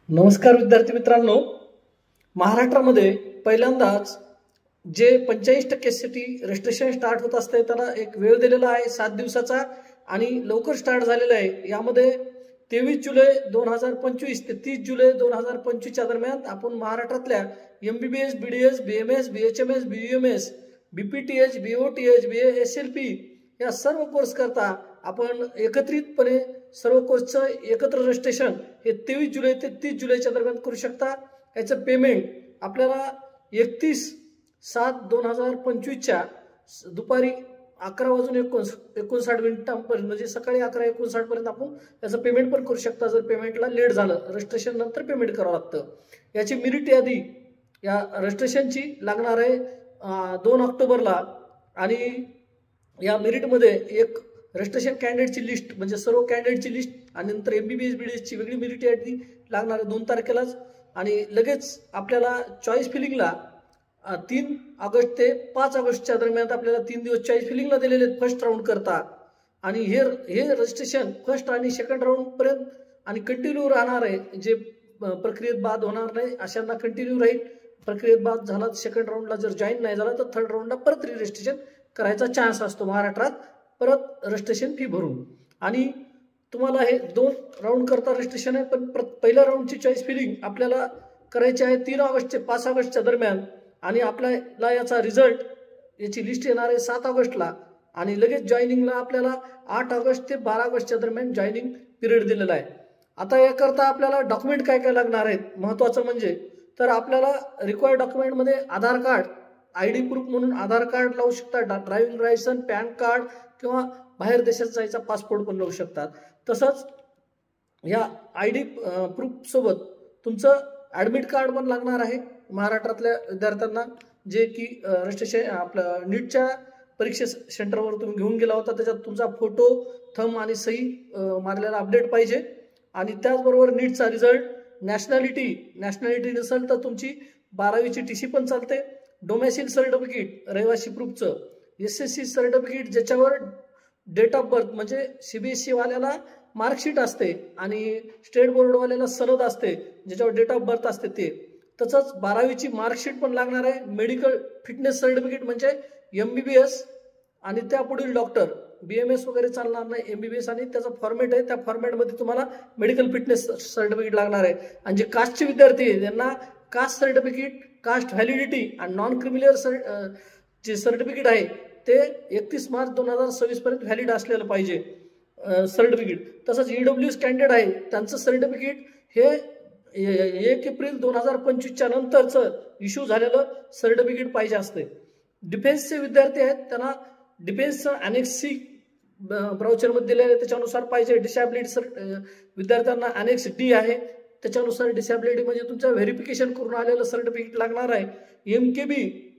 नमस्कार विद्यार्थी मित्रांनो, महाराष्ट्रामध्ये पहिल्यांदाच जे 45% साठी रजिस्ट्रेशन स्टार्ट होत असते त्याला एक वेळ दिलेला आहे 7 दिवसाचा आणि लवकर स्टार्ट झालेला आहे। यामध्ये 23 जुलै 2025 ते 30 जुलै 2025 च्या दरम्यान आपण महाराष्ट्रातल्या MBBS, BDS, BMS, BHMS, BUMS, BPTH, BOTH, BSLP या सर्व कोर्स करता आपण एकत्रितपणे सर्व कोर्सचं एकत्र रजिस्ट्रेशन हे 23 जुलै ते 30 जुलैच्या दरम्यान करू शकता। याचं पेमेंट आपल्याला 31/7/2025 च्या दुपारी 11:59 मिनिटांपर्यंत म्हणजे सकाळी 11:59 पर्यंत आपण याचं पेमेंट पण करू शकता। जर पेमेंटला लेट झालं रजिस्ट्रेशन नंतर पेमेंट करावं लागतं। याची मेरिट यादी या रजिस्ट्रेशनची लागणार आहे 2 ऑक्टोबरला आणि या मेरिटमध्ये एक रजिस्ट्रेशन कॅन्डिडेटची लिस्ट म्हणजे सर्व कॅन्डिडेटची लिस्ट आणि नंतर MBBS BDS ची वेगळी मेरिट यादी लागणार आहे 2 तारखेलाच आणि लगेच आपल्याला चॉईस फिलिंगला 3 ऑगस्ट ते 5 ऑगस्टच्या दरम्यान आपल्याला 3 दिवस चॉईस फिलिंगला दिलेले आहेत फर्स्ट राऊंड करता आणि हे रजिस्ट्रेशन फर्स्ट आणि सेकंड राऊंड पर्यंत आणि कंटिन्यू राहणार आहे। जे प्रक्रियेत बाद होणार नाही अशांना कंटिन्यू राहील। प्रक्रियेत बाद झाला सेकंड राऊंडला जर जॉईन नाही झाला तर थर्ड राऊंडला परत रजिस्ट्रेशन करायचा चान्स असतो महाराष्ट्रात परत रजिस्ट्रेशन फी भरून आणि तुम्हाला हे 2 राऊंड करता रजिस्ट्रेशन आहे पण पहिल्या राऊंडची चॉईस फिलिंग आपल्याला करायची आहे 3 ऑगस्ट ते 5 ऑगस्टच्या दरम्यान आणि आपल्याला याचा रिझल्ट याची लिस्ट येणार आहे 7 ऑगस्टला आणि लगेच जॉईनिंगला आपल्याला 8 ऑगस्ट ते 12 ऑगस्टच्या दरम्यान जॉईनिंग पिरियड दिलेला आहे। आता याकरता आपल्याला डॉक्युमेंट काय काय लागणार आहेत महत्त्वाचं म्हणजे तर आपल्याला रिक्वायर्ड डॉक्युमेंटमध्ये आधार कार्ड ID प्रूफ म्हणून आधार कार्ड लावू शकता, ड्रायव्हिंग लायसन्स, पॅन कार्ड किंवा बाहेर देशात जायचा पासपोर्ट पण लावू शकतात। तसंच या ID प्रूफ सोबत तुमचं ॲडमिट कार्ड पण लागणार आहे महाराष्ट्रातल्या विद्यार्थ्यांना जे की रजिस्ट्रेशन आपलं नीटच्या परीक्षा सेंटरवर तुम्ही घेऊन गेला होता त्याच्यात तुमचा फोटो, थंब आणि सही मारलेला अपडेट पाहिजे आणि त्याचबरोबर नीटचा रिझल्ट, नॅशनॅलिटी नसेल तर तुमची 12वीची TC पण चालते, डोमेसिल सर्टिफिकेट रहिवासी प्रूफचं, SSC सर्टिफिकेट ज्याच्यावर डेट ऑफ बर्थ म्हणजे CBSE वाल्याला मार्कशीट असते आणि स्टेट बोर्डवाल्याला सनद असते ज्याच्यावर डेट ऑफ बर्थ असते ते। तसंच 12वीची मार्कशीट पण लागणार आहे, मेडिकल फिटनेस सर्टिफिकेट म्हणजे MBBS आणि त्यापुढील डॉक्टर BMS वगैरे चालणार नाही MBBS आणि त्याचा फॉर्मॅट आहे त्या फॉर्मॅटमध्ये तुम्हाला मेडिकल फिटनेस सर्टिफिकेट लागणार आहे आणि जे कास्टचे विद्यार्थी आहेत त्यांना कास्ट सर्टिफिकेट, कास्ट व्हॅलिडिटी आणि नॉन क्रिमिनल जे सर्टिफिकेट आहे ते 31 मार्च 2026 पर्यंत व्हॅलिड असलेलं पाहिजे सर्टिफिकेट। तसंच EWS कॅन्डिडेट आहे त्यांचं सर्टिफिकेट हे 1 एप्रिल 2025 च्या नंतरचं इश्यू झालेलं सर्टिफिकेट पाहिजे असते। डिफेन्सचे विद्यार्थी आहेत त्यांना डिफेन्सचं अनेक्स C ब्राउचरमध्ये दिलेलं आहे त्याच्यानुसार पाहिजे। डिसॅबिलिटी विद्यार्थ्यांना अनेक्स D आहे त्याच्यानुसार डिसॅबिलिटी म्हणजे तुमचं व्हेरिफिकेशन करून आलेलं सर्टिफिकेट लागणार आहे। MKB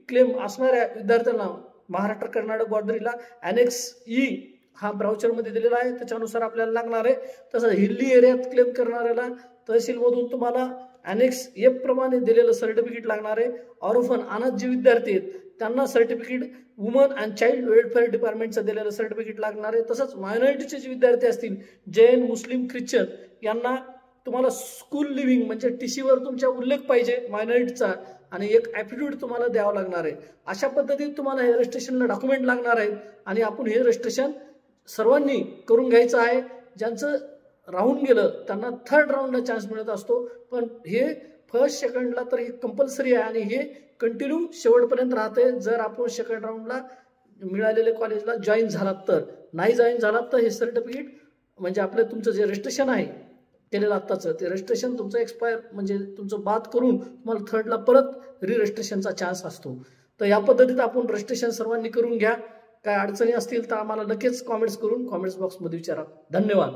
क्लेम असणाऱ्या विद्यार्थ्यांना महाराष्ट्र कर्नाटक बॉर्डरीला अनेक्स E हा ब्राउचरमध्ये दिलेला आहे त्याच्यानुसार आपल्याला लागणार आहे। तसंच हिल्ली एरियात क्लेम करणाऱ्याला तहसीलमधून तुम्हाला अनेक्स F प्रमाणे दिलेलं सर्टिफिकेट लागणार आहे। ऑर्फन अनाथ जे विद्यार्थी आहेत त्यांना certificate woman and child welfare डिपार्टमेंटचं दिलेलं सर्टिफिकेट लागणार आहे। तसंच मायनॉरिटीचे जे विद्यार्थी असतील जैन, मुस्लिम, ख्रिश्चन यांना तुम्हाला स्कूल लिव्हिंग म्हणजे TC वर तुमचा उल्लेख पाहिजे मायनॉरिटीचा आणि एक ॲफिडेविट तुम्हाला द्यावं लागणार आहे। अशा पद्धतीत तुम्हाला हे रजिस्ट्रेशनला डॉक्युमेंट लागणार आहेत आणि आपण हे रजिस्ट्रेशन सर्वांनी करून घ्यायचं आहे। ज्यांचं राहून गेलं त्यांना थर्ड राऊंडला चान्स मिळत असतो पण हे फर्स्ट सेकंडला तर हे कंपल्सरी आहे आणि हे कंटिन्यू शेवटपर्यंत राहते। जर आपण सेकंड राऊंडला मिळालेल्या कॉलेजला जॉईन झालात तर, नाही जॉईन झालात तर हे सर्टिफिकेट म्हणजे आपलं तुमचं जे रजिस्ट्रेशन आहे केलेलं आत्ताचं ते रजिस्ट्रेशन तुमचं एक्सपायर म्हणजे तुमचं बाद करून तुम्हाला थर्डला परत रजिस्ट्रेशनचा चान्स असतो। तर या पद्धतीत आपण रजिस्ट्रेशन सर्वांनी करून घ्या। काय अडचणी असतील तर आम्हाला नक्कीच कॉमेंट्स करून कॉमेंट्स बॉक्समध्ये विचारा। धन्यवाद।